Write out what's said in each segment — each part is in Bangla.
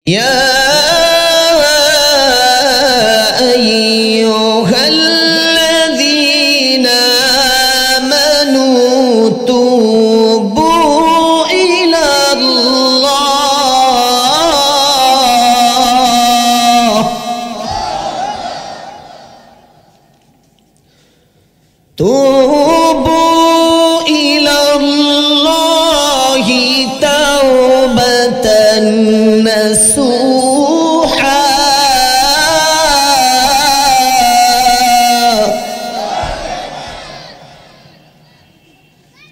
ইয়া আইয়ুহাল্লাযীনা আমানু তুবু ইলাল্লাহ তুবু ইলাল্লাহি তাওবাতান নাসুহা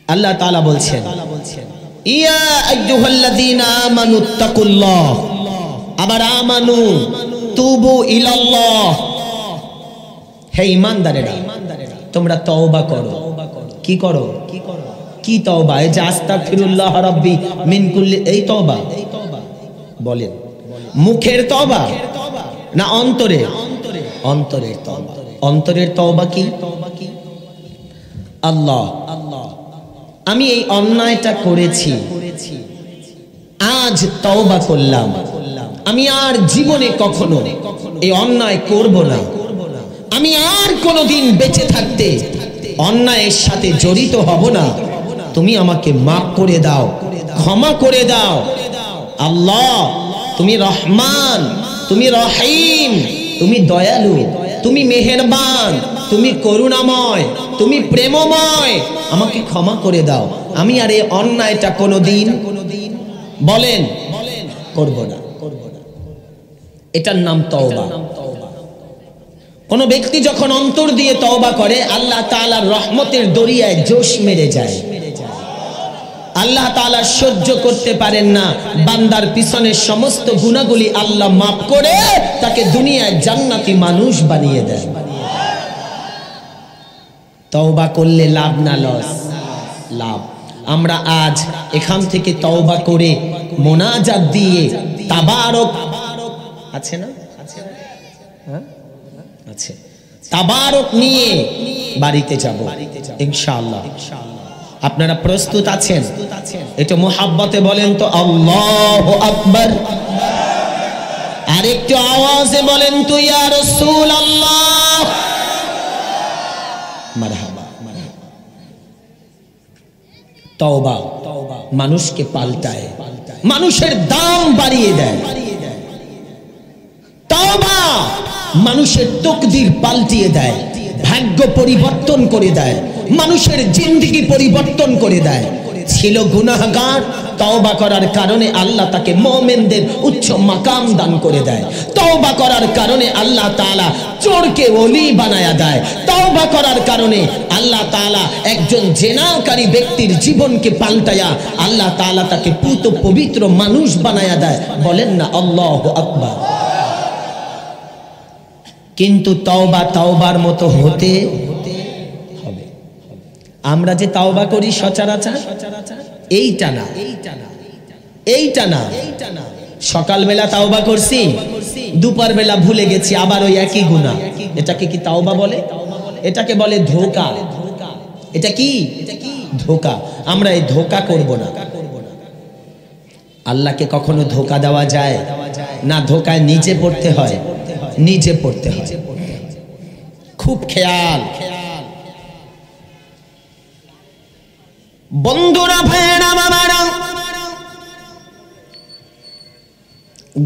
আল্লাহ তাআলা বলছেন ইয়া আইয়ুহাল্লাযীনা আমানুত্তাকুল্লাহ আবার আমানু তুবু ইলাল্লাহ হে ঈমানদারেরা তোমরা তওবা করো কি করো কি তওবা এই যে আস্তাগফিরুল্লাহ রাব্বি মিন কুল্লি এই তওবা বলেন মুখের তওবা না অন্তরে অন্তরের তওবা অন্তরের তওবা কি আল্লাহ আমি এই অন্যায়টা করেছি আজ তওবা করলাম আমি আর জীবনে কখনো এই অন্যায় করব না আমি আর কোনোদিন বেঁচে থাকতে অন্যায়ের সাথে জড়িত হব না তুমি আমাকে মাফ করে দাও ক্ষমা করে দাও আল্লাহ তুমি রহমান তুমি রহিম তুমি দয়ালু তুমি মেহেরবান তুমি করুণাময় তুমি প্রেমময় আমাকে ক্ষমা করে দাও আমি আর এই অন্যায়টা কোনোদিন বলেন করব না এটার নাম তওবা কোন ব্যক্তি যখন অন্তর দিয়ে তওবা করে আল্লাহ তাআলার রহমতের দরিয়ায় জোশ মেরে যায় আল্লাহ তাআলা সহ্য করতে পারেন না বান্দার পিছনের সমস্ত গুনাহগুলি আল্লাহ মাফ করে তাকে দুনিয়ায় জান্নাতি মানুষ বানিয়ে দেন তওবা করলে লাভ না লস লাভ আমরা আজ এখান থেকে তওবা করে মোনাজাত দিয়ে তাবারক আছে না হ্যাঁ আছে তাবারক নিয়ে বাড়িতে যাব ইনশাআল্লাহ আপনারা প্রস্তুত আছেন এটা মুহাব্বতে বলেন তো আল্লাহু আকবার আরেকটু আওয়াজে বলেন তো ইয়া রাসূলুল্লাহ মারহাবা তওবা মানুষকে পাল্টায় মানুষের দাম বাড়িয়ে দেয় তওবা মানুষের তকদির পাল্টিয়ে দেয় ভাগ্য পরিবর্তন করে দেয় মানুষের জিন্দেগি পরিবর্তন করে দেয় ছিল গুনাহগার তওবা করার কারণে আল্লাহ তাকে মুমিনদের উচ্চ মাকাম দান করে দেয় তওবা করার কারণে আল্লাহ তাআলা চোরকে ওলি বানায়া দেয় তওবা করার কারণে আল্লাহ তাআলা একজন জিনাকারী ব্যক্তির জীবনকে পাল্টায়া আল্লাহ তাআলা তাকে পুত পবিত্র মানুষ বানায়া দেয় বলেন না আল্লাহু আকবার কিন্তু তওবা তওবার মতো হতে হবে আমরা যে তওবা করি সচরাচর এইটা না সকালবেলা তওবা করছি দুপুর বেলা ভুলে গেছি আবার ওই একই গুনাহ এটাকে কি তওবা বলে এটাকে বলে ধোঁকা এটা কি ধোঁকা আমরা এই ধোঁকা করব না আল্লাহকে কখনো ধোঁকা দেওয়া যায় না ধোঁকায় নিচে পড়তে হয় নিচে পড়তে হয় খুব খেয়াল বন্ধুরা ভাইরা বাবারা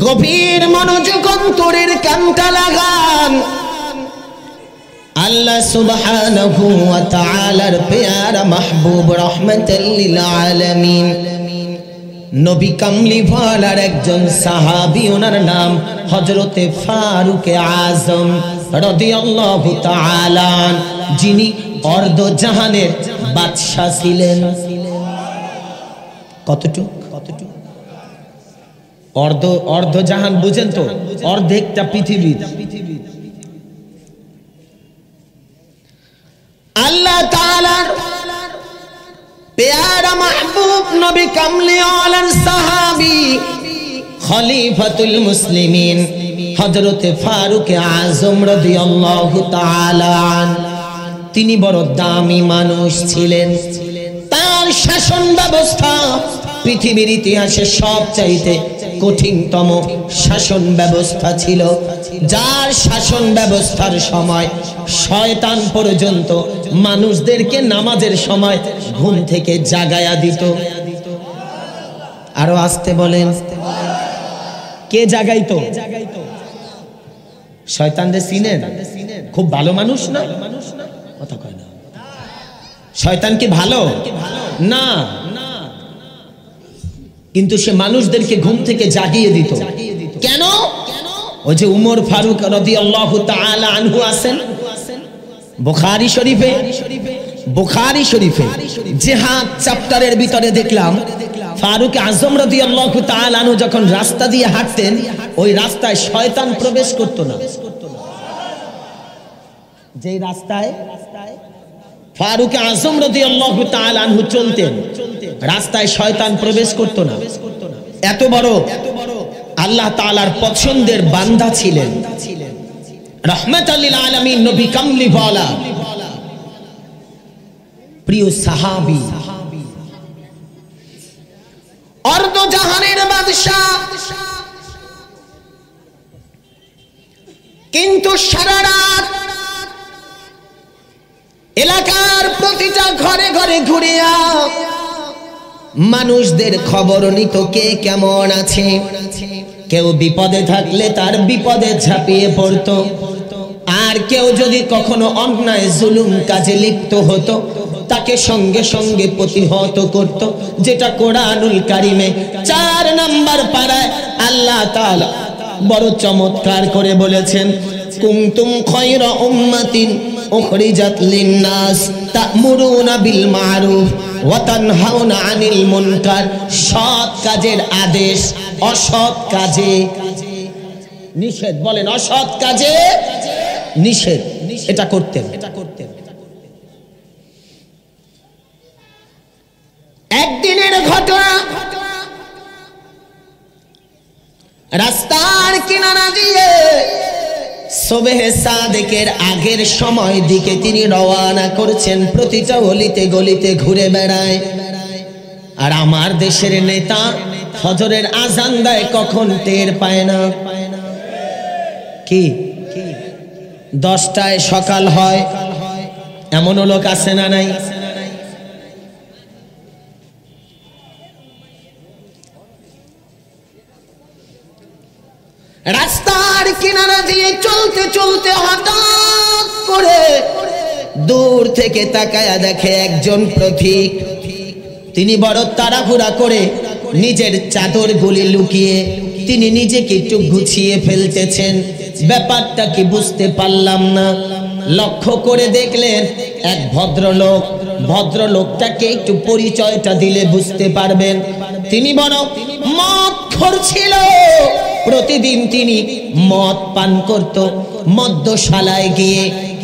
গভীর মনোযোগ অন্তরের কানটা লাগান আল্লাহ সুবহানাহু ওয়া তাআলার পেয়ারা মাহবুব রাহমাতাল লিল আলামিন নবী কামলিওয়ালার একজন সাহাবী ওনার নাম হযরতে ফারুক আযম রাদিয়াল্লাহু তাআলা যিনি অর্ধ জাহানের বাদশা ছিলেন কতটুকু অর্ধ জাহান বুঝেন তো অর্ধেকটা পৃথিবী আল্লাহ তাআলার প্যারা মাহবুব নবী কামলিওয়ালার সাহাবী খলিফাতুল মুসলিমিন হযরতে ফারুক আযম রাদিয়াল্লাহু তাআলা তিনি বড় দামি মানুষ ছিলেন তার শাসন ব্যবস্থা পৃথিবীর ইতিহাসে সবচাইতে কঠিনতম শাসন ব্যবস্থা ছিল, যার শাসন ব্যবস্থার সময় শয়তান পর্যন্ত মানুষদেরকে নামাজের সময় ঘুম থেকে জাগায়া দিত। আরো আসতে বলেন, কে জাগাইতো? শয়তানদের চিনেন? খুব ভালো মানুষ না? কথা কয় না। শয়তান কি ভালো না? কিন্তু সে মানুষদেরকে ঘুম থেকে জাগিয়ে দিত। কেন? ওই যে উমর ফারুক রাদিয়াল্লাহু তাআলা আনহু আছেন বুখারী শরীফে জিহাদ চ্যাপ্টারের ভিতরে দেখলাম ফারুক আজম রাদিয়াল্লাহু তাআলা আনহু যখন রাস্তা দিয়ে হাঁটতেন, ওই রাস্তায় শয়তান প্রবেশ করত না। যেই রাস্তায় ফারুক আজম রাদিয়াল্লাহু তাআলা আনহু চলতেন, রাস্তায় শয়তান প্রবেশ করত না। এত বড় আল্লাহ তাআলার পছন্দের বান্দা ছিলেন, রাহমাতাল লিল আলামিন, নবী কামলিওয়ালা, প্রিয় সাহাবী, অর্ধ জাহানের বাদশা। কিন্তু সারা রাত এলাকার প্রতিটা ঘরে ঘরে ঘুরিয়া মানুষদের খবর নিত কে কেমন আছে। কেউ বিপদে থাকলে তার বিপদে ঝাঁপিয়ে পড়ত, আর কেউ যদি কখনো অন্যায় জুলুম কাজে লিপ্ত হতো তাকে সঙ্গে সঙ্গে প্রতিহত করত। যেটা কোরআনুল কারিমে 4 নাম্বার পারায় আল্লাহ তাআলা বড় চমৎকার করে বলেছেন, কুনতুম খায়রা উম্মাতিন উখরিজাত লিন-নাস তা'মুরুনা বিল মা'রুফ ওয়া তানহাউনা আনিল মুনকার। সৎ কাজের আদেশ, অসৎ কাজে নিষেধ। বলেন, অসৎ কাজে নিষেধ। এটা করতেন। একদিনের ঘটনা, রাস্তার কিনারা দিয়ে সুবহে সাদেকের আগের সময় দিকে তিনি রওনা করছেন। প্রতিটা গলিতে গলিতে ঘুরে বেড়ায়। আর আমার দেশের নেতা ফজরের আজান দেয় কখন টের পায় না। কি 10টায় সকাল হয়, এমনও লোক আছে না নাই? রাস্তার কিনারা দিয়ে চলতে চলতে হঠাৎ করে দূর থেকে তাকায়া দেখে একজন পথিক। তিনি বড় তাড়াহুড়া করে নিজের চাদরগুলি লুকিয়ে তিনি নিজেকে একটু গুছিয়ে ফেলতেছেন। ব্যাপারটা কি বুঝতে পারলাম না। লক্ষ্য করে দেখলেন এক ভদ্রলোক। ভদ্রলোকটাকে একটু পরিচয়টা দিলে বুঝতে পারবেন। তিনি বড় মদখোর ছিল। প্রতিদিন তিনি মদ পান করত। মদ্যশালায় গিয়ে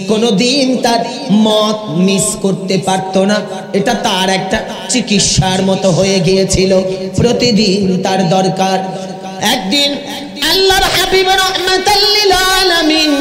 কোনোদিন তার মদ মিস করতে পারত না। এটা তার একটা চিকিৎসার মতো হয়ে গিয়েছিল। প্রতিদিন তার দরকার। একদিন আল্লাহর হাবিব রাহমাতাল লিল আলামিন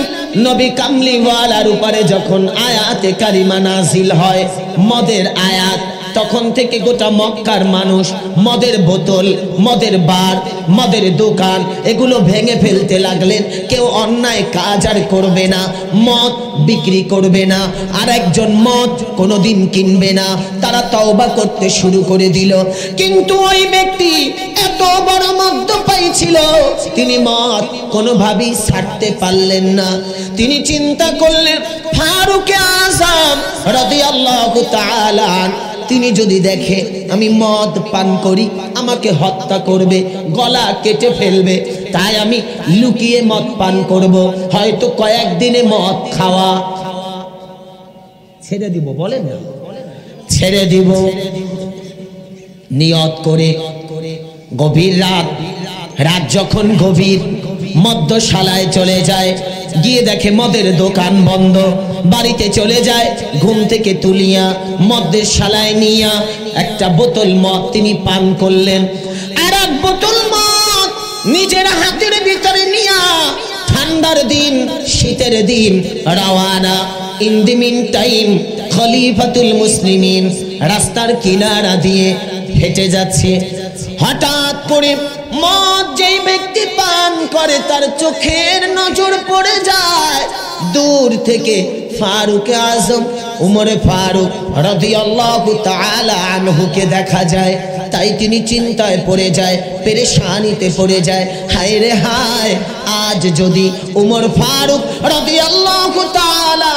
নবী কামলিওয়ালার উপরে যখন আয়াতে কারিমা নাজিল হয়, মদের আয়াত, তখন থেকে গোটা মক্কার মানুষ মদের বোতল, মদের বার, মদের দোকান এগুলো ভেঙে ফেলতে লাগলেন। কেউ অন্যায় কাজ আর করবে না, মদ বিক্রি করবে না, আর একজন মদ কোনোদিন কিনবে না। তারা তওবা করতে শুরু করে দিল। কিন্তু ওই ব্যক্তি এত বড় মদ্যপায়ী ছিল, তিনি মদ কোনোভাবেই ছাড়তে পারলেন না। তিনি চিন্তা করলেন, ফারুক আযম রাদিয়াল্লাহু তাআলা তিনি যদি দেখে আমি মদ পান করি আমাকে হত্যা করবে, গলা কেটে ফেলবে। তাই আমি লুকিয়ে মদ পান করব। হয়তো কয়েকদিনে মদ খাওয়া ছেড়ে দিব। বলেন না, ছেড়ে দিব। নিয়ত করে গভীর রাত যখন গভীর, মদ্যশালায় চলে যায়। গিয়ে দেখে মদের দোকান বন্ধ। বাড়িতে চলে যায়, ঘুম থেকে তুলিয়া মদের শালায় নিয়া একটা বোতল মদ তিনি পান করলেন। আর এক বোতল মদ নিজের হাতের ভিতরে নিয়া ঠান্ডার দিন, শীতের দিন রওয়ানা। ইন দি মিন টাইম খলিফাতুল মুসলিমিন রাস্তার কিনারা দিয়ে হেঁটে যাচ্ছে। হঠাৎ করে মদ যেই ব্যক্তি পান করে তার চোখের নজর পড়ে যায় দূর থেকে ফারুক আজম উমরে ফারুক রাদিয়াল্লাহু তাআলা আনহুকে দেখা যায়। তাই তিনি চিন্তায় পড়ে যায়, পেরেশানিতে পড়ে যায়। হায় রে হায়, আজ যদি উমর ফারুক রাদিয়াল্লাহু তাআলা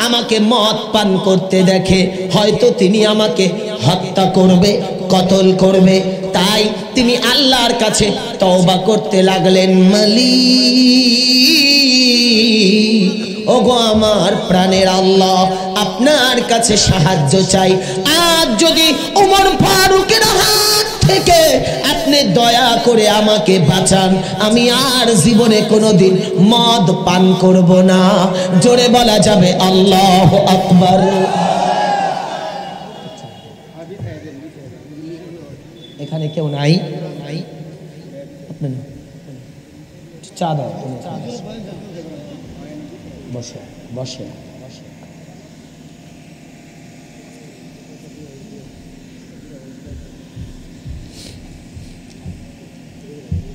আমাকে মদ পান করতে দেখে, হয়তো তিনি আমাকে হত্যা করবে, কতল করবে। তাই তিনি আল্লাহর কাছে তওবা করতে লাগলেন। মালিক, ওগো আমার প্রাণের আল্লাহ, আপনার কাছে সাহায্য চাই। আজ যদি ওমর ফারুকের হাত থেকে আপনি দয়া করে আমাকে বাঁচান, আমি আর জীবনে কোনোদিন মদ পান করব না। জোরে বলা যাবে আল্লাহু আকবার। এখানে কেউ নাই? চা দাও, বসে বসে।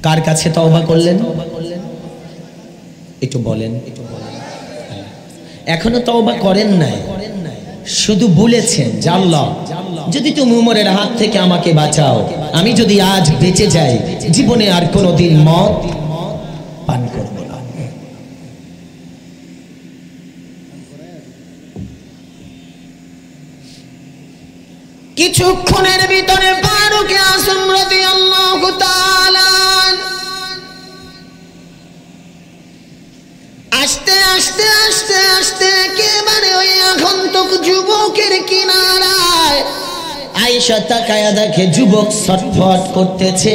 কার কাছে তওবা করলেন একটু বলেন। এখনো তওবা করেন নাই, শুধু বলেছেন যে আল্লাহ যদি তুমি উমরের হাত থেকে আমাকে বাঁচাও, আমি যদি আজ বেঁচে যাই জীবনে আর কোনোদিন মদ পান করব না। কিছুক্ষণের ভিতরে ফারুক আযম রাদিয়াল্লাহু তাআলা আস্তে আস্তে আস্তে আস্তে একেবারে ওই আগন্তুক যুবকের কিনারায় আয়েশা তাকায়া দেখে যুবক ছটফট করতেছে।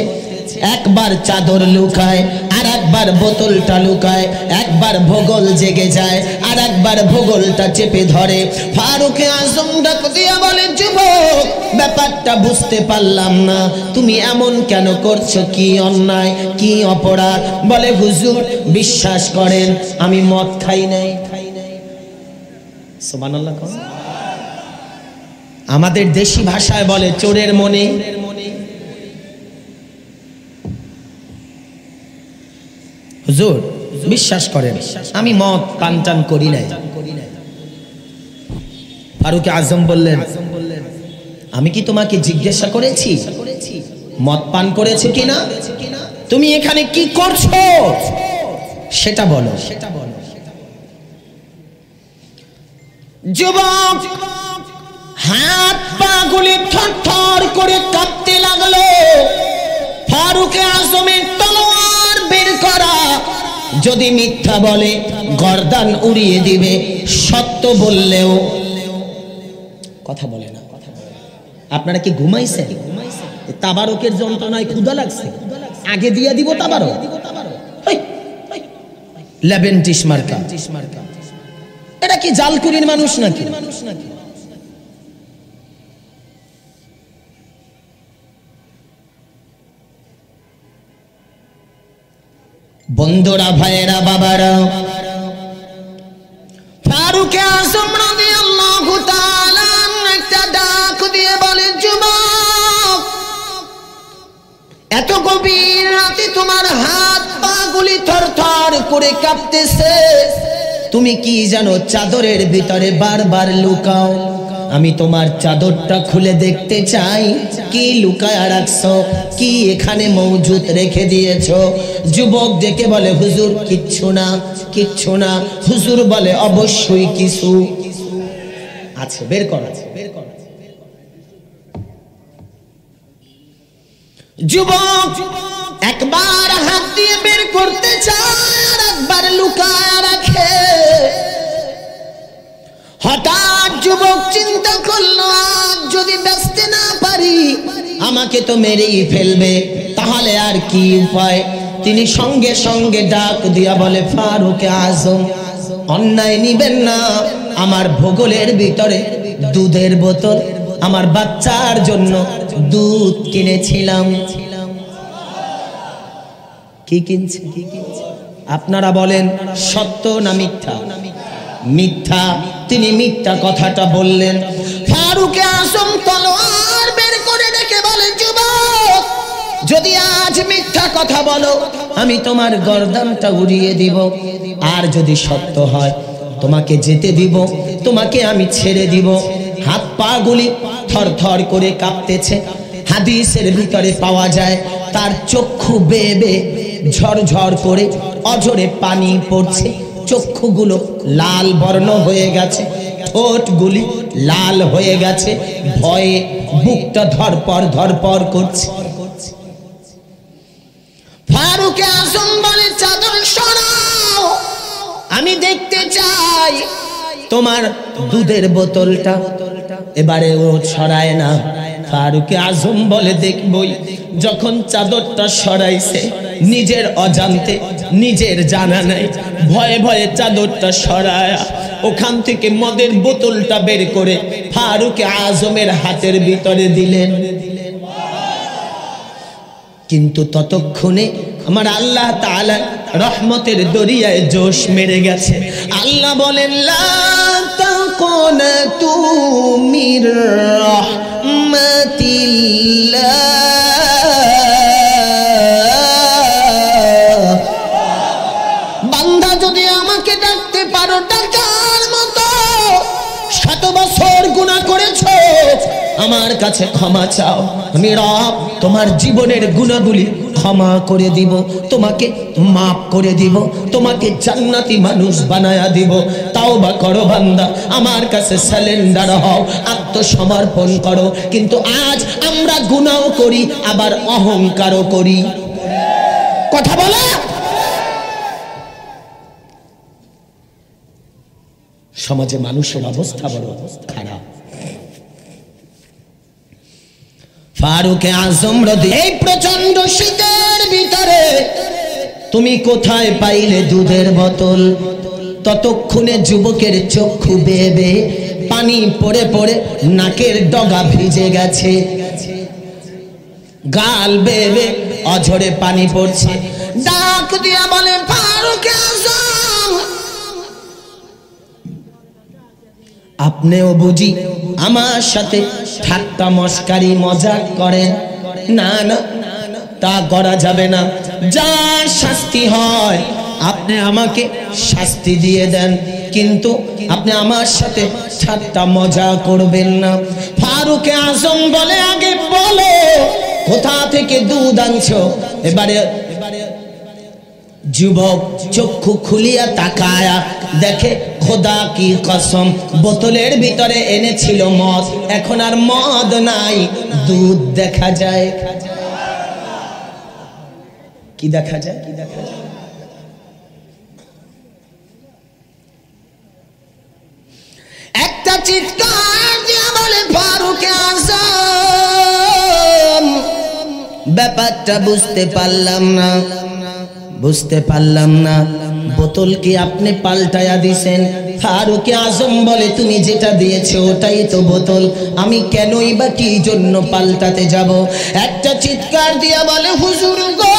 একবার চাদর লুকায়, আর একবার বোতলটা লুকায়, একবার ভূগোল জেগে যায়, আর একবার ভূগোলটা চেপে ধরে। ফারুক আযম ডাক দিয়া বলে, যুবক, ব্যাপারটা বুঝতে পারলাম না, তুমি এমন কেন করছো? কি অন্যায়, কি অপরাধ? বলে, হুজুর বিশ্বাস করেন আমি মদ খাই নাই। সুবহানাল্লাহ। আমাদের দেশি ভাষায় বলে চোরের মনে। হুজুর বিশ্বাস করেন আমি মদ পান টান করি নাই। ফারুক আযম বললেন, আমি কি তোমাকে জিজ্ঞাসা করেছি মদ পান করেছে কিনা? তুমি এখানে কি করছো সেটা বলো। যুবক হাত পা গুলি থরথর করে কাঁপতে লাগলো। ফারুক আযমের তলোয়ার বের করা, যদি মিথ্যা বলে গর্দান উড়িয়ে দিবে, সত্য বললেও কথা বলে না। আপনারা কি ঘুমাইছেন? তাবারকের যন্ত্রণায় ক্ষুধা লাগছে, আগে দিয়ে দিব তাবারক। লেবেন্টিস মার্কা, এটা কি জালকুড়ির মানুষ নাকি? বন্ধুরা, ভাইয়েরা, বাবারা, ফারুক আযম রাদিয়াল্লাহু তাআলা একটা ডাক দিয়ে বলে, যুবক, এত গভীর রাতে তোমার হাত পা গুলি থরথর করে কাঁপতেছে, তুমি কি জানো চাদরের ভিতরে বারবার লুকাও? আমি তোমার চাদরটা খুলে দেখতে চাই, কি লুকায়া রাখছো, কি এখানে মজুদ রেখে দিয়েছো? যুবক ডেকে বলে, হুজুর কিচ্ছু না, কিচ্ছু না। হুজুর বলে, অবশ্যই কিছু আছে, বের কর। যুবক একবার হাত দিয়ে বের করতে চায়, আর একবার লুকায়া রাখে। হঠাৎ যুবক চিন্তা করলো, আজ যদি বাঁচতে না পারি আমাকে তো মেরেই ফেলবে, তাহলে আর কি উপায়? তিনি সঙ্গে সঙ্গে ডাক দিয়া বলে, ফারুক আযম, অন্যায় নিবেন না। আমার ভূগোলের ভিতরে দুধের বোতল, আমার বাচ্চার জন্য দুধ কিনেছিলাম। কি কিনছে? আপনারা বলেন সত্য না মিথ্যা? মিথ্যা। তিনি মিথ্যা কথাটা বললেন। ফারুক আযম তলোয়ার বের করে ডেকে বলে, যুবক, যদি আজ মিথ্যা কথা বলো আমি তোমার গর্দানটা উড়িয়ে দিব, আর যদি সত্য হয় তোমাকে যেতে দিব, তোমাকে আমি ছেড়ে দিব। হাত পা গুলি থরথর করে কাঁপতেছে। হাদিসের ভিতরে পাওয়া যায় তার চক্ষু বেয়ে বেয়ে ঝরঝর করে অঝরে পানি পড়ছে, চক্ষুগুলো লাল বর্ণ হয়ে গেছে, ঠোঁটগুলি লাল হয়ে গেছে, ভয়ে বুকটা ধরপর ধরপর করছে। ফারুক আজম বলে চাদর সরাও, আমি দেখতে চাই তোমার দুধের বোতলটা। এবারে ও সরায় না। ফারুক আজম বলে দেখবই। যখন চাদরটা সরাইছে নিজের অজান্তে, নিজের জানা নাই, ভয়ে ভয়ে চাদরটা সরায় ওখান থেকে মদের বোতলটা বের করে ফারুক আজমের হাতের ভিতরে দিলেন। কিন্তু ততক্ষণে আমার আল্লাহ তাআলা রহমতের দরিয়ায় জোশ মেরে গেছে। আল্লাহ বলেন লা তাকুনাতু মির রাহমাতিল্লাহ। বান্দা যদি আমাকে ডাকতে পারো ডাকার মতো, 7 বছর গুনাহ করেছো, আমার কাছে ক্ষমা চাও, আমি রব তোমার জীবনের গুনাহগুলি ক্ষমা করে দিব, তোমাকে মাফ করে দিব, তোমাকে জান্নাতি মানুষ বানায়া দিব। তাওবা করো বান্দা, আমার কাছে সারেন্ডার হও, আত্মসমর্পণ করো। কিন্তু আজ আমরা গুনাহ করি, আবার অহংকারও করি। কথা বলে সমাজে মানুষের অবস্থা বড় খারাপ। ফারুক আজম এই প্রচন্ড শীতের ভিতরে তুমি কোথায় পাইলে দুধের বোতল? ততক্ষণে যুবকের চক্ষু বেয়ে বেয়ে পানি পড়ে পড়ে নাকের ডগা ভিজে গেছে, গাল বেয়ে বেয়ে অঝরে পানি পড়ছে। ডাক দিয়া বলে ফারুক আজম, আপনিও বুঝি আমার সাথে ঠাট্টা মস্কারি মজাক করেন? না না, তা করা যাবে না। যা শাস্তি হয় আপনি আমাকে শাস্তি দিয়ে দেন, কিন্তু আপনি আমার সাথে ঠাট্টা মজা করবেন না। ফারুক আজম বলে আগে বলো কোথা থেকে দুধ আনছো? এবারে যুবক চক্ষু খুলিয়া তাকায়া দেখে খোদা কি কসম বোতলের ভিতরে এনেছিল মদ, এখন আর মদ নাই, দুধ দেখা যায়। কি দেখা যায়? কি দেখা যায়? একটা চিৎকার দিয়া বলে ফারুক আজম, ব্যাপারটা বুঝতে পারলাম না, বুঝতে পারলাম না। বোতল কি আপনি পাল্টায়া দিছেন? ফারুক আজম বলে তুমি যেটা দিয়েছো ওটাই তো বোতল, আমি কেনই বা কি জন্য পাল্টাতে যাব? একটা চিৎকার দিয়া বলে হুজুর গো,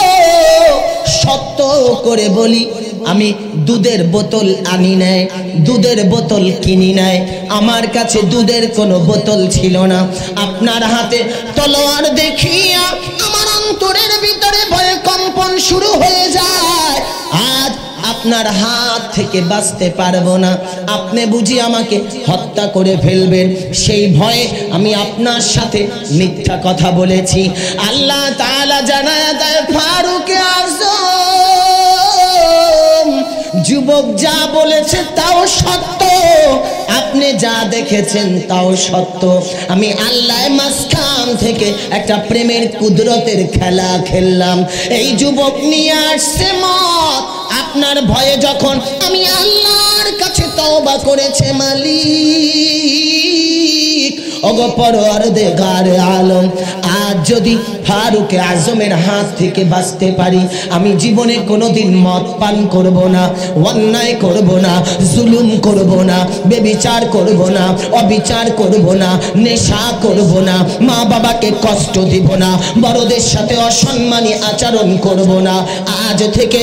সত্য করে বলি আমি দুধের বোতল আনি নাই, দুধের বোতল কিনি নাই, আমার কাছে দুধের কোনো বোতল ছিল না। আপনার হাতে তলোয়ার দেখিয়া আমার অন্তরের ভিতরে ভয়ে কম্পন শুরু হয়ে যায়। আজ আপনার হাত থেকে বাঁচতে পারবো না, আপনি বুঝি আমাকে হত্যা করে ফেলবেন, সেই ভয়ে আমি আপনার সাথে মিথ্যা কথা বলেছি। আল্লাহ তাআলা জানায়া দেয় ফারুক আজম, যুবক যা বলেছে তাও সত্য, আপনি যা দেখেছেন তাও সত্য। আমি আল্লাহ মাঝখান থেকে একটা প্রেমের কুদরতের খেলা খেললাম। এই যুবক নিয়ে আসছে মত, আপনার ভয়ে যখন আমি আল্লাহর কাছে তওবা করেছে মালিক ওগো পরওয়ারদিগার আলম, আজ যদি ফারুক আজমের হাত থেকে বাঁচতে পারি, আমি জীবনে কোনোদিন মদ পান করব না, অন্যায় করব না, জুলুম করব না, বেবিচার করব না, অবিচার করব না, নেশা করব না, মা বাবাকে কষ্ট দিব না, বড়দের সাথে অসম্মানী আচরণ করব না, আজ থেকে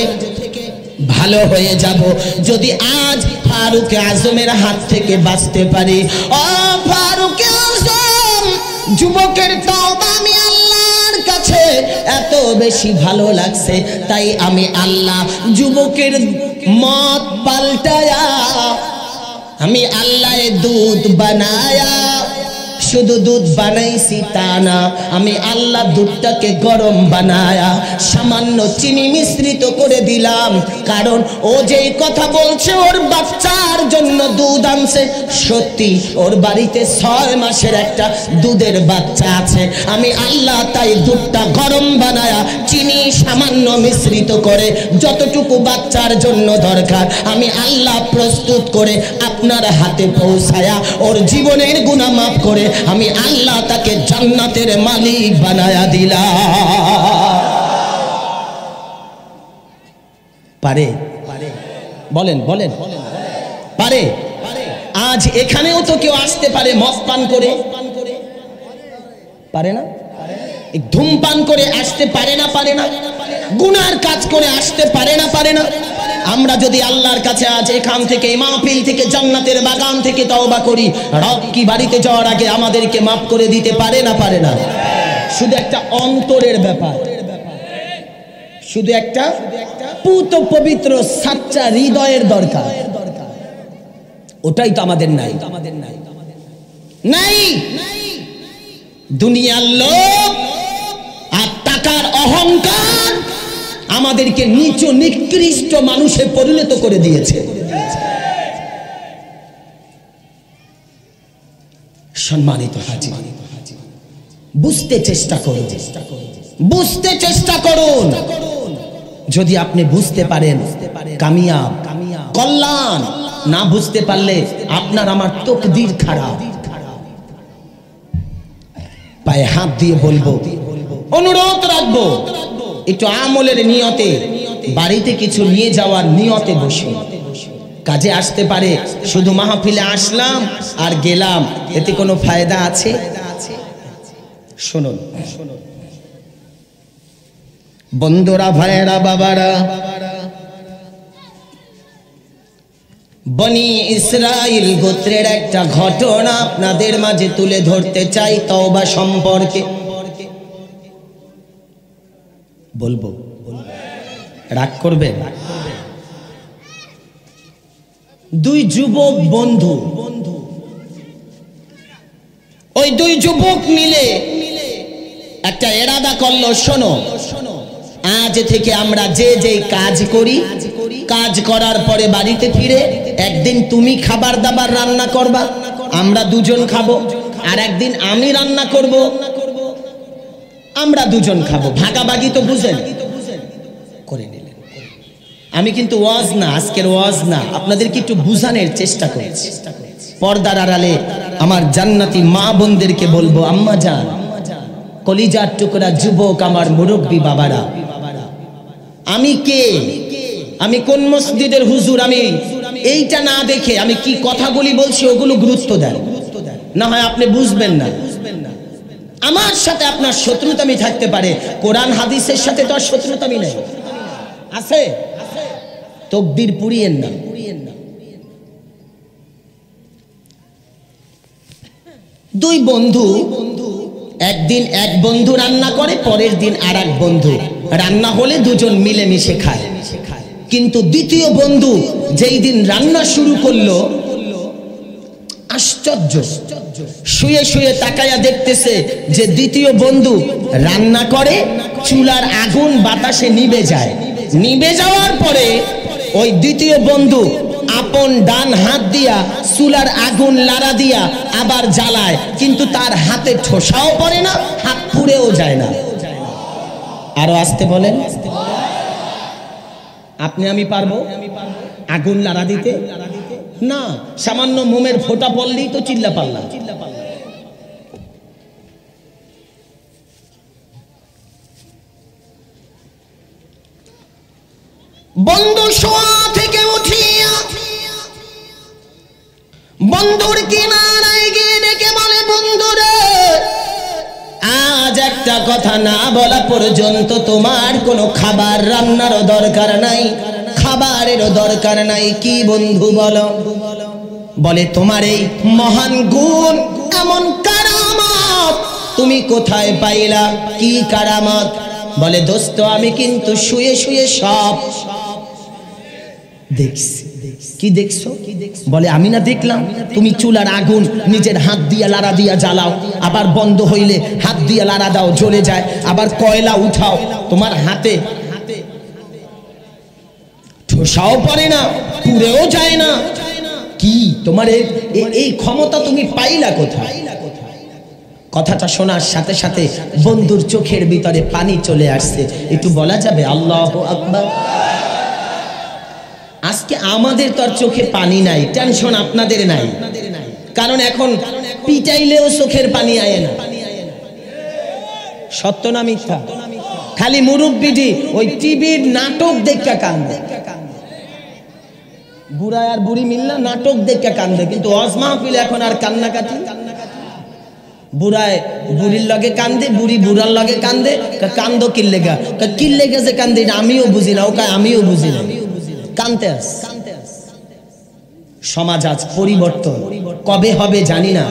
ভালো হয়ে যাব যদি আজ ফারুক আজমের হাত থেকে বাঁচতে পারি। ও ফারুক আজম, যুবকের তওবা আমি আল্লাহর কাছে এত বেশি ভালো লাগছে, তাই আমি আল্লাহ যুবকের মত পাল্টায়া আমি আল্লাহ দুধ বানায়া, শুধু দুধ বানাইছি তা না, আমি আল্লাহ দুধটাকে গরম বানায়া সামান্য চিনি মিশ্রিত করে দিলাম। কারণ ও যেই কথা বলছে ওর বাচ্চার জন্য দুধ আনছে, সত্যি ওর বাড়িতে 6 মাসের একটা দুধের বাচ্চা আছে। আমি আল্লাহ তাই দুধটা গরম বানায়া চিনি সামান্য মিশ্রিত করে যতটুকু বাচ্চার জন্য দরকার আমি আল্লাহ প্রস্তুত করে আপনার হাতে পৌঁছায়া ওর জীবনের গুনাহ মাফ করে আমি আল্লাহ তাকে জান্নাতের মালিক বানায়া দিলাম। পারে? বলেন বলেন, পারে? আজ এখানেও তো কেউ আসতে পারে মদ পান করে, পারে না? ধূমপান করে আসতে পারে না? পারে না? গুনার কাজ করে আসতে পারে না? পারে না? আমরা যদি আল্লাহর কাছে আজ এখান থেকে মাহফিল থেকে জান্নাতের বাগান থেকে তওবা করি, রব কি বাড়িতে যাওয়ার আগে আমাদেরকে মাফ করে দিতে পারে না? পারে না? শুধু একটা অন্তরের ব্যাপার, শুধু একটা পুত পবিত্র সাচ্চা হৃদয়ের দরকার। ওটাই তো আমাদের নাই। নাই দুনিয়ার লোভ আর টাকার অহংকার আমাদেরকে নিচু নিকৃষ্ট মানুষে পরিণত করে দিয়েছে। সম্মানিত হাজী, বুঝতে চেষ্টা করুন, বুঝতে চেষ্টা করুন। যদি আপনি বুঝতে পারেন কামিয়াব, কল্যাণ। না বুঝতে পারলে আপনার আমার তকদির খারাপ। পায়ে হাত দিয়ে বলবো, অনুরোধ রাখবো, একটু আমলের নিয়তে বাড়িতে কিছু নিয়ে যাওয়ার নিয়তে বসে কাজে আসতে পারে। শুধু মাহফিলে আসলাম আর গেলাম, এতে কোনো ফায়দা আছে? শুনুন বন্ধুরা, ভাইয়েরা, বাবারা, বনি ইসরাইল গোত্রের একটা ঘটনা আপনাদের মাঝে তুলে ধরতে চাই তওবা সম্পর্কে। বলবো? রাগ করবে? দুই যুবক বন্ধু, ওই দুই যুবক মিলে একটা এরাদা করলো, শোনো আজ থেকে আমরা যে যে কাজ করি, কাজ করার পরে বাড়িতে ফিরে একদিন তুমি খাবার দাবার রান্না করবা, আমরা দুজন খাবো, আর একদিন আমি রান্না করব, আমরা দুজন খাবো। ভাগাভাগি তো বুঝেন করে নিলেন। আমি কিন্তু ওয়াজ না, আজকের ওয়াজ না, আপনাদেরকে একটু বুঝানোর চেষ্টা করেছি। পর্দার আড়ালে আমার জান্নাতি মা বোনদেরকে বলবো, আম্মা জান, কলিজার টুকরা যুবক, আমার মুরব্বী বাবারা, আমি কে, আমি কোন মসজিদের হুজুর, আমি এইটা না দেখে আমি কি কথাগুলি বলছি ওগুলো গুরুত্ব দেন, না হয় আপনি বুঝবেন না। আমার সাথে আপনার শত্রুতামি থাকতে পারে, কোরআন হাদিসের সাথে তো আর শত্রুতামি নেই। আছে? তকদির পুড়িয়েন না। দুই বন্ধু, একদিন এক বন্ধু রান্না করে, পরের দিন আর এক বন্ধু রান্না হলে দুজন মিলেমিশে খায়। কিন্তু দ্বিতীয় বন্ধু যেই দিন রান্না শুরু করলো, আশ্চর্য, শুয়ে শুয়ে তাকায়া দেখতেছে যে দ্বিতীয় বন্ধু রান্না করে, চুলার আগুন বাতাসে নিভে যায়। নিভে যাওয়ার পরে ওই দ্বিতীয় বন্ধু আপন ডান হাত দিয়া চুলার আগুন লাড়া দিয়া আবার জ্বালায়, কিন্তু তার হাতে ঠোসাও পড়ে না, হাত পুড়েও যায় না। আরো আসতে বলেন, আপনি আমি পারবো আগুন লাড়া দিতে? না, সামান্য মোমের ফোঁটা পড়লেই তো চিল্লা পাল্লা। বন্ধু শোয়া থেকে উঠিয়া বন্ধুর কিনারায় গিয়ে ডেকে বলে, বন্ধুরে, আজ একটা কথা না বলা পর্যন্ত তোমার কোনো খাবার রান্নারও দরকার নাই, খাবারেরও দরকার নাই। কি বন্ধু বলো? বলে, তোমার এই মহান গুণ, এমন কারামত তুমি কোথায় পাইলা কি কারামত? বলে দোস্ত আমি কিন্তু শুয়ে শুয়ে সব দেখছি। কি দেখছো? বলে আমি না দেখলাম তুমি চুলার আগুন নিজের হাত দিয়ে লাড়া দিয়া জ্বালাও, আবার বন্ধ হইলে হাত দিয়ে লাড়া দাও জ্বলে যায়, আবার কয়লা উঠাও তোমার হাতে ঠোসাও পড়ে না, পুড়েও যায় না। কি তোমার এই ক্ষমতা তুমি পাইলা কোথায়? কথাটা শোনার সাথে সাথে বন্ধুর চোখের ভিতরে পানি চলে আসছে। একটু বলা যাবে আল্লাহু আকবার? আজকে আমাদের তো আর চোখে পানি নাই, টেনশন আপনাদের নাই, কারণ এখন পিটাইলেও চোখের পানি আয় না। সত্য না মিথ্যা? খালি মুরব্বিটি ওই টিভির নাটক দেখা কান্দে, বুড়া আর বুড়ি মিলনা নাটক দেখা কান্দে, কিন্তু ওয়াজ মাহফিলে এখন আর কান্নাকাটি। বুড়ায় বুড়ির লগে কান্দে, বুড়ি বুড়ার লগে কান্দে। কান্দো কিল্লেগা? কিল্লেগা যে কান্দে আমিও বুঝি না, ওকে আমিও বুঝি না, কান্দতে আস। সমাজ আজ পরিবর্তন, কবে হবে জানি না,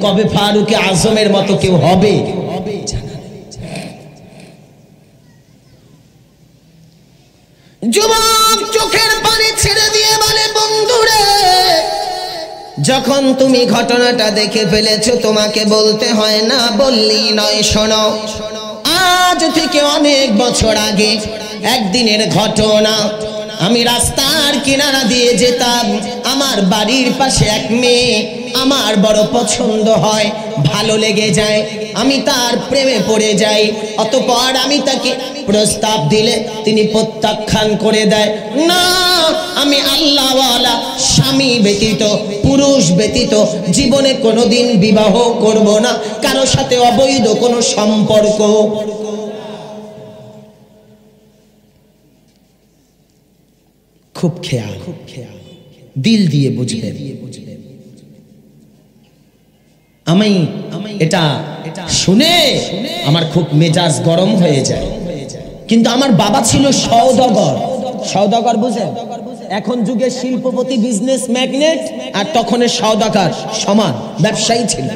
কবে ফারুকে আজমের মতো কেউ হবে জানা নেই। যুবক চোখের পানি ছেড়ে দিয়ে বলে বন্ধুরে, যখন তুমি ঘটনাটা দেখে ফেলেছো তোমাকে বলতে হয় না, বললি নয়। শোনো, আজ থেকে অনেক বছর আগে একদিনের ঘটনা। আমি রাস্তার কিনারা দিয়ে যেতাম, আমার বাড়ির পাশে এক মেয়ে আমার বড় পছন্দ হয়, ভালো লেগে যায়, আমি তার প্রেমে পড়ে যাই। অতঃপর আমি তাকে প্রস্তাব দিলে তিনি প্রত্যাখ্যান করে দেয়, না আমি আল্লাহওয়ালা স্বামী ব্যতীত, পুরুষ ব্যতীত জীবনে কোনোদিন বিবাহ করব না, কারো সাথে অবৈধ কোনো সম্পর্ক। খুব খেয়াল, দিল দিয়ে বুঝবে। আমি এটা শুনে আমার খুব মেজাজ গরম হয়ে যায়, কিন্তু আমার বাবা ছিল সওদাগর। সওদাগর বুঝেন? এখন যুগে শিল্পপতি, বিজনেস ম্যাগনেট, আর তখনের সওদাগর সমান, ব্যবসায়ী ছিল।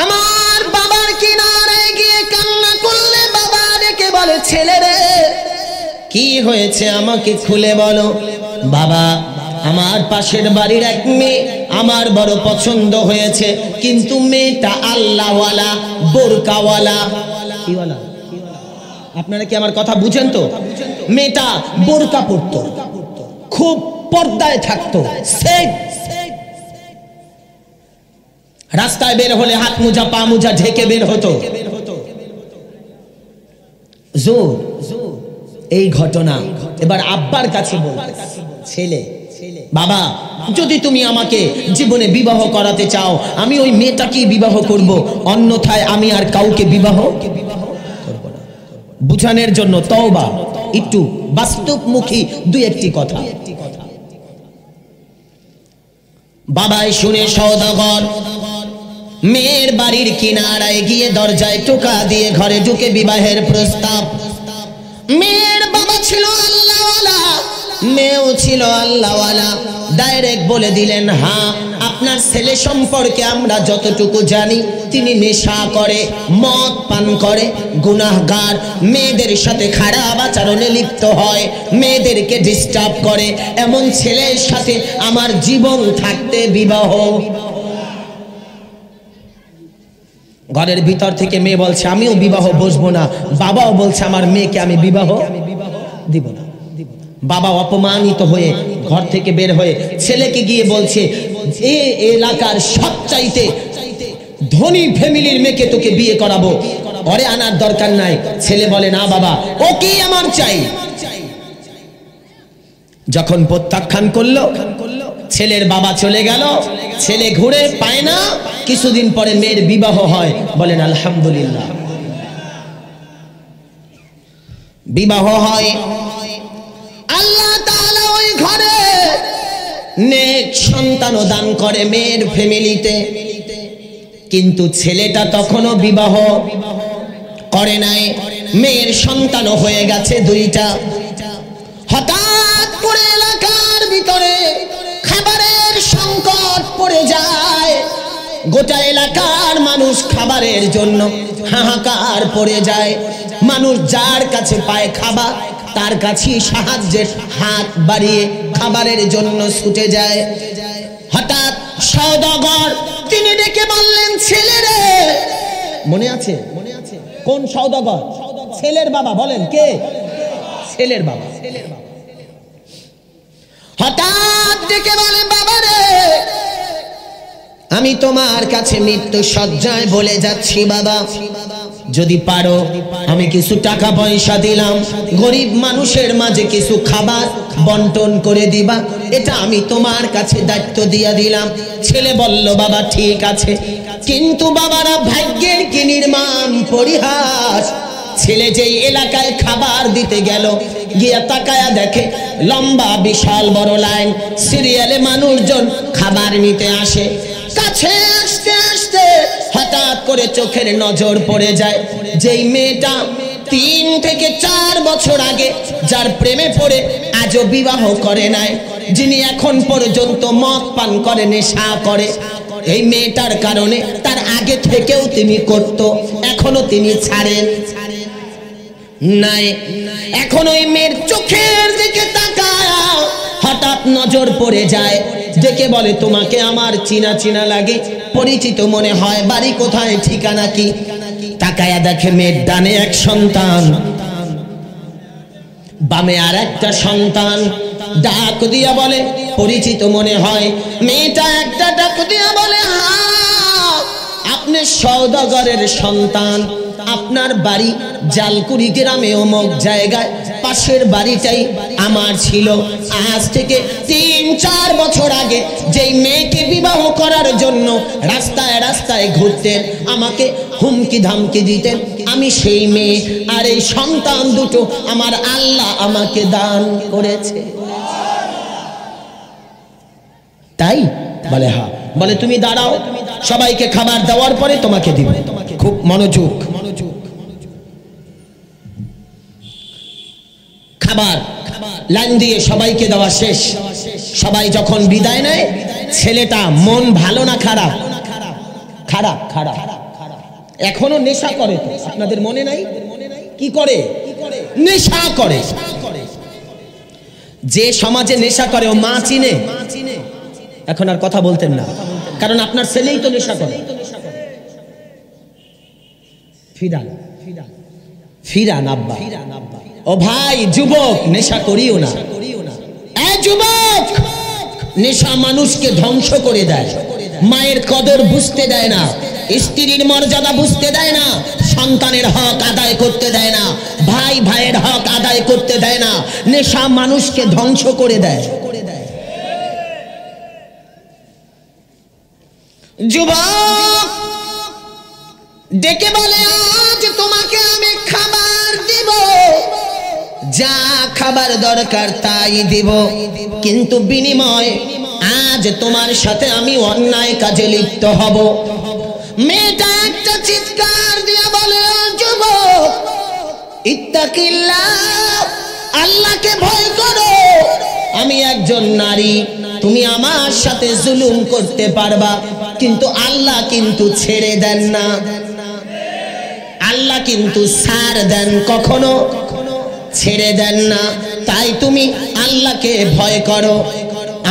আমার বাবার কিনারে গিয়ে কান্না করলে বাবা ডেকে বলে, ছেলে রে কি হয়েছে আমাকে খুলে বলো। বাবা, আমার পাশের বাড়ির এক মেয়ে আমার বড় পছন্দ হয়েছে, কিন্তু মেয়েটা আল্লাহওয়ালা, বোরকাওয়ালা। কিওয়ালা? আপনারা কি আমার কথা বুঝেন তো? মেয়েটা বোরকা পরতো, খুব পর্দায় থাকতো, রাস্তায় বের হলে হাত মোজা পা মোজা ঢেকে বের হতো। জোর এই ঘটনা এবার আব্বার কাছে বলতে, ছেলে বাবা যদি তুমি আমাকে জীবনে বিবাহ করাতে চাও আমি ওই মেয়েটাকেই বিবাহ করব, অন্যথায় আমি আর কাউকে বিবাহ করব না। বুঝানোর জন্য তওবা, একটু বাস্তবমুখী দুই একটি কথা। বাবাই শুনে সওদাগর মেয়ের বাড়ির কিনারায় গিয়ে দরজায় টোকা দিয়ে ঘরে ঢুকে বিবাহের প্রস্তাব। মেয়ের বাবা ছিল আল্লাহওয়ালা, মেয়েও ছিল আল্লাহওয়ালা। ডাইরেক্ট বলে দিলেন, হ্যাঁ আপনার ছেলে সম্পর্কে আমরা যতটুকু জানি তিনি নেশা করে, মদ পান করে, গুনাহগার, মেয়েদের সাথে খারাপ আচরণে লিপ্ত হয়, মেয়েদেরকে ডিস্টার্ব করে, এমন ছেলের সাথে আমার জীবন থাকতে বিবাহ। ঘরের ভিতর থেকে মেয়ে বলছে আমিও বিবাহ বসবো না, বাবাও বলছে আমার মেয়েকে আমি বিবাহ দিব না। বাবা অপমানিত হয়ে ঘর থেকে বের হয়ে ছেলেকে গিয়ে বলছে, এই এলাকার সবচাইতে ধনী ফ্যামিলির মেয়েকে তোকে বিয়ে করাবো, ওরে আনার দরকার নাই। ছেলে বলে, না বাবা ওকেই আমার চাই। যখন প্রত্যাখ্যান করলো, ছেলের বাবা চলে গেল, ছেলে ঘুরে পায় না। কিছুদিন পরে মেয়ের বিবাহ হয়, বলেন আলহামদুলিল্লাহ। বিবাহ হয়, আল্লাহ তাআলা ওই ঘরে নেক সন্তান দান করে মেয়ের ফ্যামিলিতে, কিন্তু ছেলেটা তখনও বিবাহ করে নাই। মেয়ের সন্তানও হয়ে গেছে দুইটা। হঠাৎ করে এলাকার ভিতরে খাবারের সংকট পড়ে যায়, গোটা এলাকার মানুষ খাবারের জন্য হাহাকার পড়ে যায়। মানুষ যার কাছে পায় খাবার তার কাছেই সাহায্যের হাত বাড়িয়ে খাবারের জন্য ছুটে যায়। হঠাৎ সওদাগর তিনি ডেকে বললেন, ছেলেরে, মনে আছে? কোন সওদাগর? ছেলের বাবা। বলেন কে? ছেলের বাবা। হঠাৎ ডেকে বলে, বাবারে, আমি তোমার কাছে মৃত্যু শয্যায় বলে যাচ্ছি বাবা, যদি পারো আমি কিছু টাকা পয়সা দিলাম, গরিব মানুষের মাঝে কিছু খাবার বন্টন করে দিবা, এটা আমি তোমার কাছে দায়িত্ব দিয়ে দিলাম। ছেলে বলল, বাবা ঠিক আছে। কিন্তু বাবারা, ভাগ্যের কি নির্মম পরিহাস, ছেলে যেই এলাকায় খাবার দিতে গেল, গিয়া তাকায়া দেখে লম্বা বিশাল বড় লাইন, সিরিয়ালে মানুষজন খাবার নিতে আসে। কাছে আসতে আসতে হঠাৎ করে চোখের নজর পড়ে যায় যেই মেয়েটা 3 থেকে 4 বছর আগে যার প্রেমে পড়ে আজও বিবাহ করে নাই, যিনি এখন পর্যন্ত মদ পান করে, নেশা করে, এই মেয়েটার কারণে তার আগে থেকেও তিনি করত, এখনো তিনি ছাড়েন নাই। এখন ওই মেয়ের চোখের দিকে তাকায় হঠাৎ নজর পড়ে যায়, ডেকে বলে, তোমাকে আমার চিনা চিনা লাগে, পরিচিত মনে হয়, বাড়ি কোথায়, ঠিকানা কি? তাকায়া দেখে মেয়ের ডানে এক সন্তান, বামে আর একটা সন্তান। ডাক দিয়া বলে, পরিচিত মনে হয়। মেয়েটা একটা ডাক দিয়া বলে, হ্যাঁ, আপনি সওদাগরের সন্তান, আপনার বাড়ি জালকুড়ি গ্রামে অমুক জায়গায়, পাশের বাড়িটাই আমার ছিল। আজ থেকে 3-4 বছর আগে যেই মেয়েকে বিবাহ করার জন্য রাস্তায় রাস্তায় ঘুরতেন, আমাকে হুমকি ধামকি দিতেন, আমি সেই মেয়ে, আর এই সন্তান দুটো আমার আল্লাহ আমাকে দান করেছে। তাই বলে, হ্যাঁ। বলে, তুমি দাঁড়াও, সবাইকে খাবার দেওয়ার পরে তোমাকে দিব। খুব মনোযোগ। খাবার লাইন দিয়ে সবাইকে দেওয়া শেষ। সবাই যখন বিদায় নেয়, ছেলেটা মন ভালো না খারাপ? খারাপ। খারাপ। এখনো নেশা করে, আপনাদের মনে নাই? কি করে? নেশা করে। যে সমাজে নেশা করে ও মা চিনে, এখন আর কথা বলতেন না, কারণ আপনার ছেলেই তো নেশা করে। ফিরান আব্বা। ও ভাই যুবক, নেশা করিও না। যুবক, নেশা মানুষকে ধ্বংস করে দেয়, মায়ের কদর বুঝতে দেয় না, স্ত্রীর মর্যাদা বুঝতে দেয় না, সন্তানের হক আদায় করতে দেয় না, ভাই ভাইয়ের হক আদায় করতে দেয় না। নেশা মানুষকে ধ্বংস করে দেয়। যুবক ডেকে বলে, আজ তোমাকে আমি খাবার দিব, যা খাবার দরকার তাই দিব, কিন্তু বিনিময়ে আজ তোমার সাথে আমি অন্যায় কাজে লিপ্ত হব। মেয়েটা একটা চিৎকার দিয়ে বলে, যুবক, ইত্তাকিল্লাহ, আল্লাহকে ভয় করো, আমি একজন নারী, তুমি আমার সাথে জুলুম করতে পারবা, কিন্তু আল্লাহ কিন্তু ছেড়ে দেন না, আল্লাহ কিন্তু ছাড় দেন, কখনো ছেড়ে দেন না। তাই তুমি আল্লাহকে ভয় করো।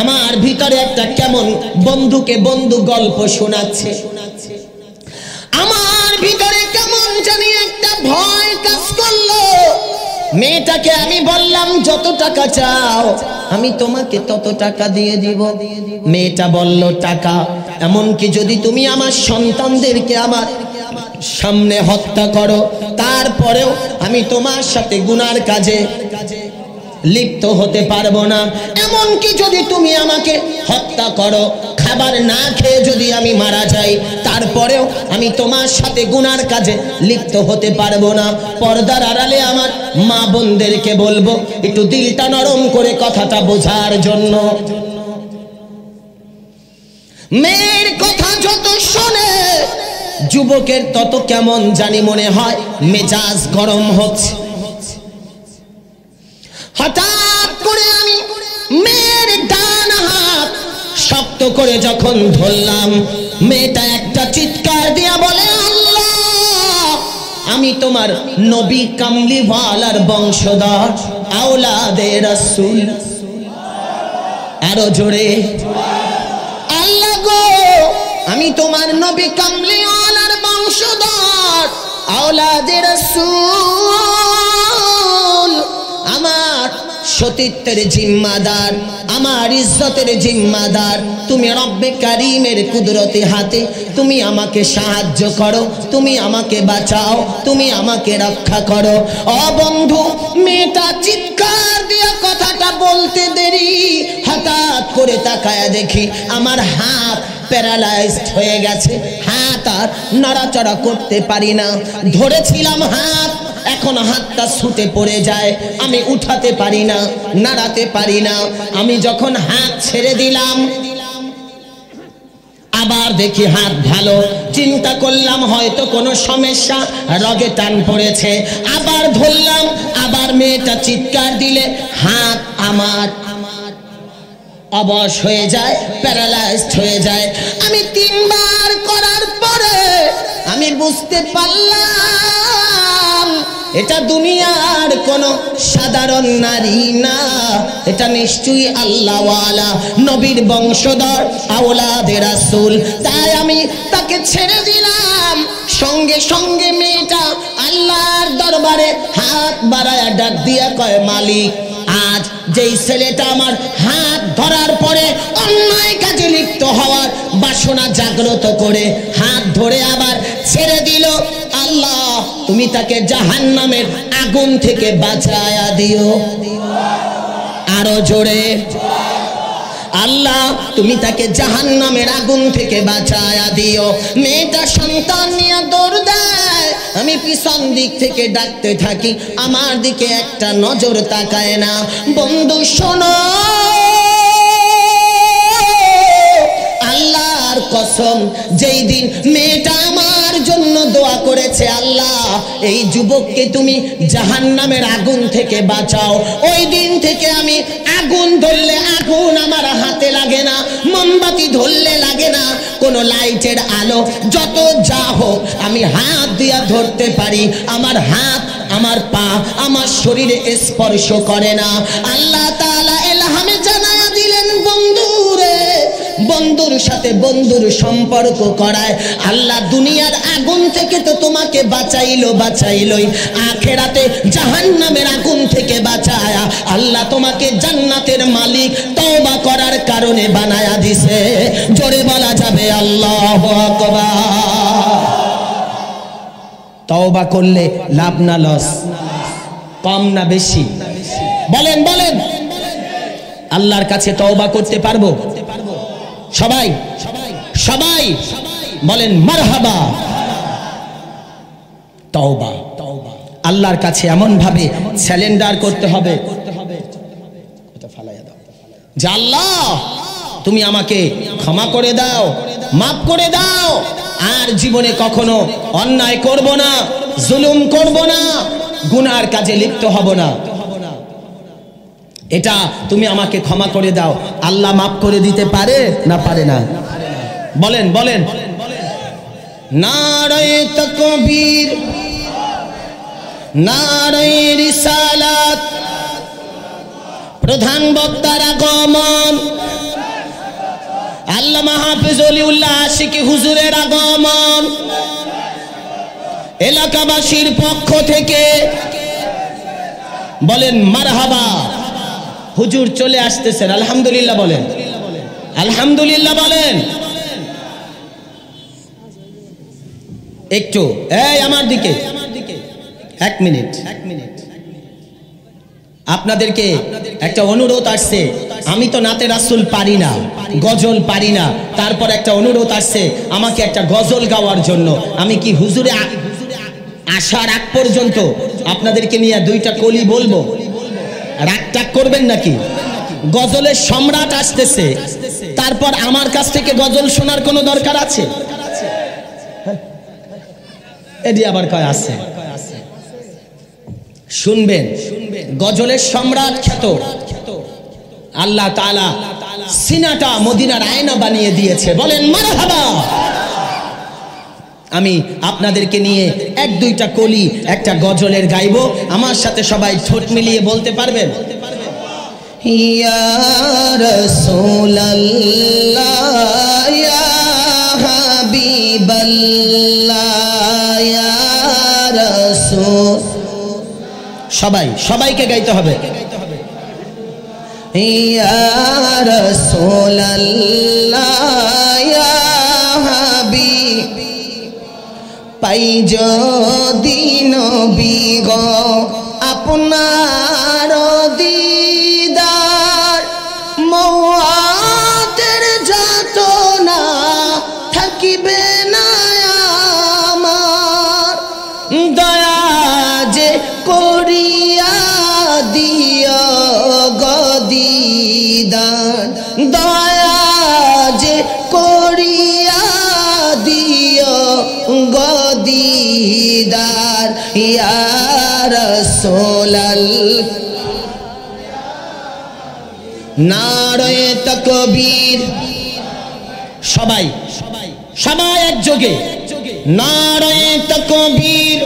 আমার ভিতরে একটা কেমন বন্ধুকে বন্ধু গল্প শোনাচ্ছে, আমার ভিতরে কেমন জানি একটা ভয় কাজ করলো। মেয়েটাকে আমি বললাম, যত টাকা চাও আমি তোমাকে তত টাকা দিয়ে দিব। মেয়েটা বলল, টাকা? এমনকি যদি তুমি আমার সন্তানদেরকে আমার সামনে হত্যা করো, তারপরেও আমি তোমার সাথে গুনার কাজে লিপ্ত হতে পারবো না। এমনকি যদি তুমি আমাকে হত্যা করো, খাবার না খেয়ে যদি আমি মারা যাই, তারপরেও আমি তোমার সাথে গুনার কাজে লিপ্ত হতে পারবো না। পর্দার আড়ালে আমার মা বোনদেরকে বলবো, একটু দিলটা নরম করে কথাটা বোঝার জন্য। মেয়ের কথা যত শোনে যুবকের তত কেমন জানি মনে হয় মেজাজ গরম হচ্ছে। হঠাৎ করে আমি মেয়ের ডান হাত শক্ত করে যখন ধরলাম, মেয়েটা একটা চিৎকার দিয়া বলে, আল্লাহ আমি তোমার নবী কামলিওয়ালার বংশধর, আওলাদে রাসূল। আরো জোরে, আল্লাহ গো আমি তোমার নবী কামলিওয়ালার বংশধর, আওলাদে রাসূল। আমার সতীত্বের জিম্মাদার, আমার ইজ্জতের জিম্মাদার তুমি রব্বে কারীমের কুদরতি হাতে। তুমি আমাকে সাহায্য করো, তুমি আমাকে বাঁচাও, তুমি আমাকে রক্ষা করো। ও বন্ধু, মেয়েটা চিৎকার দিয়ে কথাটা বলতে দেরি, হঠাৎ করে তাকায়া দেখি আমার হাত প্যারালাইজড হয়ে গেছে, হাত আর নড়াচড়া করতে পারি না। ধরেছিলাম হাত, এখন হাতটা ছুটে পড়ে যায়, আমি উঠাতে পারি না, নাড়াতে পারি না। আমি যখন হাত ছেড়ে দিলাম আবার দেখি হাত ভালো, চিন্তা করলাম হয়তো কোনো সমস্যা, রগে টান পড়েছে। আবার ধরলাম, আবার মেয়েটা চিৎকার দিলে হাত আমার অবশ হয়ে যায়, প্যারালাইজড হয়ে যায়। আমি 3 বার করার পরে আমি বুঝতে পারলাম এটা দুনিয়ার কোনো সাধারণ নারী না, এটা নিশ্চয়ই আল্লাহওয়ালা নবীর বংশধর, আওলাদে রাসূল। তাই আমি তাকে ছেড়ে দিলাম। সঙ্গে সঙ্গে মেয়েটা আল্লাহর দরবারে হাত বাড়ায়া ডাক দিয়া কয়, মালিক আজ যেই ছেলেটা আমার হাত ধরার পরে অন্যায় কাজে লিপ্ত হওয়ার বাসনা জাগ্রত করে হাত ধরে আবার ছেড়ে দিল, আল্লাহ তুমি তাকে জাহান্নামের আগুন থেকে বাঁচায়া দিও। আরো জোরে, আল্লাহ তুমি তাকে জাহান্নামের আগুন থেকে বাঁচায়া দিও। মেয়েটা সন্তান নিয়ে দৌড় দেয়, আমি পিছন দিক থেকে ডাকতে থাকি, আমার দিকে একটা নজর তাকায় না। বন্ধু শোনো, আল্লাহর কসম, যেই দিন মেয়েটা আমার জন্য দোয়া করেছে, আল্লাহ এই যুবককে তুমি জাহান্নামের আগুন থেকে বাঁচাও, ওই দিন থেকে আমি আগুন ধরলে আগুন আমার হাতে লাগে না, মোমবাতি ধরলে লাগে না, কোনো লাইটের আলো যত যা হোক আমি হাত দিয়া ধরতে পারি, আমার হাত আমার পা আমার শরীরে স্পর্শ করে না। আল্লাহ তাআলা ইলহামে জানায়া দিলেন, বন্ধুরে বন্ধুর সাথে বন্ধুর সম্পর্ক করায়। আল্লাহ দুনিয়ার আগুন থেকে তো তোমাকে বাঁচাইলই, আখেরাতে জাহান্নামের আগুন থেকে বাঁচায়া আল্লাহ তোমাকে জান্নাতের মালিক তওবা করার কারণে বানায়া দিছে। জোরে বলা যাবে আল্লাহু আকবার। তওবা করলে লাভ না লস, কম না বেশি? বলেন বলেন, আল্লাহর কাছে তওবা করতে পারবো সবাই? সবাই বলেন মারহাবা। তওবা আল্লাহর কাছে এমন ভাবে স্যালেন্ডার করতে হবে যে আল্লাহ তুমি আমাকে ক্ষমা করে দাও, মাফ করে দাও, আর জীবনে কখনো অন্যায় করব না, জুলুম করব না, গুনার কাজে লিপ্ত হব না। এটা তুমি আমাকে ক্ষমা করে দাও। আল্লাহ মাফ করে দিতে পারে না পারে না? বলেন বলেন। নারায়ে তাকবীর, নারায়ে রিসালাত, প্রধান বক্তার আগমন, আল্লামা হাফেজ ওলিউল্লাহ আশিকি হুজুরের আগমন, এলাকাবাসীর পক্ষ থেকে বলেন মারহাবা। হুজুর চলে আসতেছেন, আলহামদুলিল্লাহ বলেন, আলহামদুলিল্লাহ বলেন। একটু এই আমার দিকে 1 মিনিট, আপনাদেরকে একটা অনুরোধ আসছে। আমি তো নাতে রাসূল পারি না, গজল পারি না, তারপর একটা অনুরোধ আসছে আমাকে একটা গজল গাওয়ার জন্য। আমি কি হুজুরে আসার আগ পর্যন্ত আপনাদেরকে নিয়ে 2টা কলি বলবো? রাগটাগ করবেন নাকি? গজলের সম্রাট আসতেছে, তারপর আমার কাছ থেকে গজল শোনার কোনো দরকার আছে? এদি আবার কয় আছে। শুনবেন, গজলের সম্রাট খ্যাত আল্লাহ তাআলা সিনাটা মদিনার আয়না বানিয়ে দিয়েছে। বলেন মারহাবা। আমি আপনাদেরকে নিয়ে এক দুইটা কলি একটা গজলের গাইবো। আমার সাথে সবাই ঠোঁট মিলিয়ে বলতে পারবেন? ইয়া রাসূলুল্লাহ ইয়া হাবিবাল্লাহ ইয়া রাসূল। সবাইকে গাইতে হবে। ইয়া রাসূলুল্লাহ ইয়া হাবিব পাই যদি নবী গো আপনার দিদার, মওয়াতের যাতনা থাকিবে না আমার, দয়া যে করিয়া দিও গদিদার, দয়া যে করিয়া দিও গদিদার ইয়া রাসূলুল্লাহ। নারায়ে তাকবীর। সবাই একযোগে নারায়ে তাকবীর।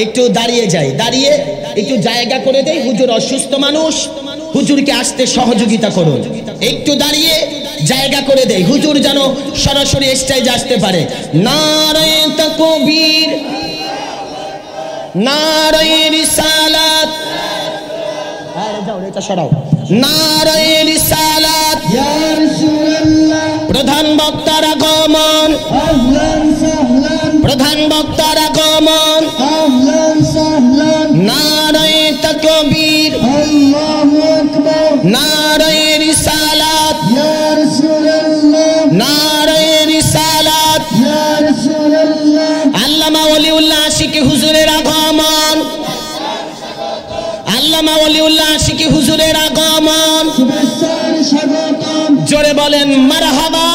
একটু দাঁড়িয়ে যাই, দাঁড়িয়ে একটু জায়গা করে দেই। হুজুর অসুস্থ মানুষ, হুজুরকে আসতে সহযোগিতা করুন। একটু দাঁড়িয়ে জায়গা করে দেই, হুজুর যেন সরাসরি স্টেজে আসতে পারে। নারায়ে তাকবীর, নারায়ে রিসালাত। নারায়ে রিসালাত। ইয়া রাসূলুল্লাহ। প্রধান বক্তার আগমন, আহলান সাহলান। প্রধান বক্তার আগমন, আহলান সাহলান। নারায়ে তাকবীর, আল্লাহু আকবার। নারায়ে রিসালাত, ইয়া রাসূলুল্লাহ। নারায়ে রিসালাত, ইয়া রাসূলুল্লাহ। আল্লামা ওলিউল্লাহ আশিকি হুজুরের আগমন, আল্লামা ওলিউল্লাহ আশিকি হুজুরের আগমন। শুভেচ্ছার স্বাগতম। জোরে বলেন মারহাবা।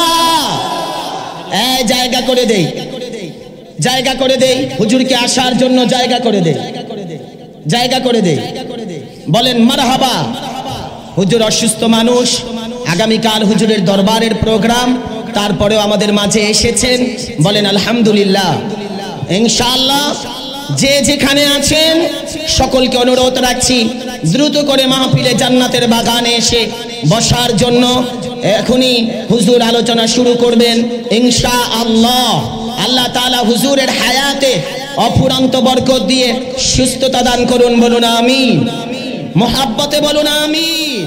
এই জায়গা করে দেই, জায়গা করে দেই, হুজুরকে আসার জন্য জায়গা করে দেই, জায়গা করে দেই। বলেন মারহাবা। হুজুর অসুস্থ মানুষ, আগামীকাল হুজুরের দরবারের প্রোগ্রাম, তারপরেও আমাদের মাঝে এসেছেন। বলেন আলহামদুলিল্লাহ। ইনশাআল্লাহ যে যেখানে আছেন সকলকে অনুরোধ রাখছি দ্রুত করে মাহফিলে জান্নাতের বাগানে এসে বসার জন্য। এখনই হুজুর আলোচনা শুরু করবেন ইনশাআল্লাহ। আল্লাহ তাআলা হুজুরের হায়াতে অফুরন্ত বরকত দিয়ে সুস্থতা দান করুন। বলুন আমিন। মুহাব্বতে বলুন আমিন।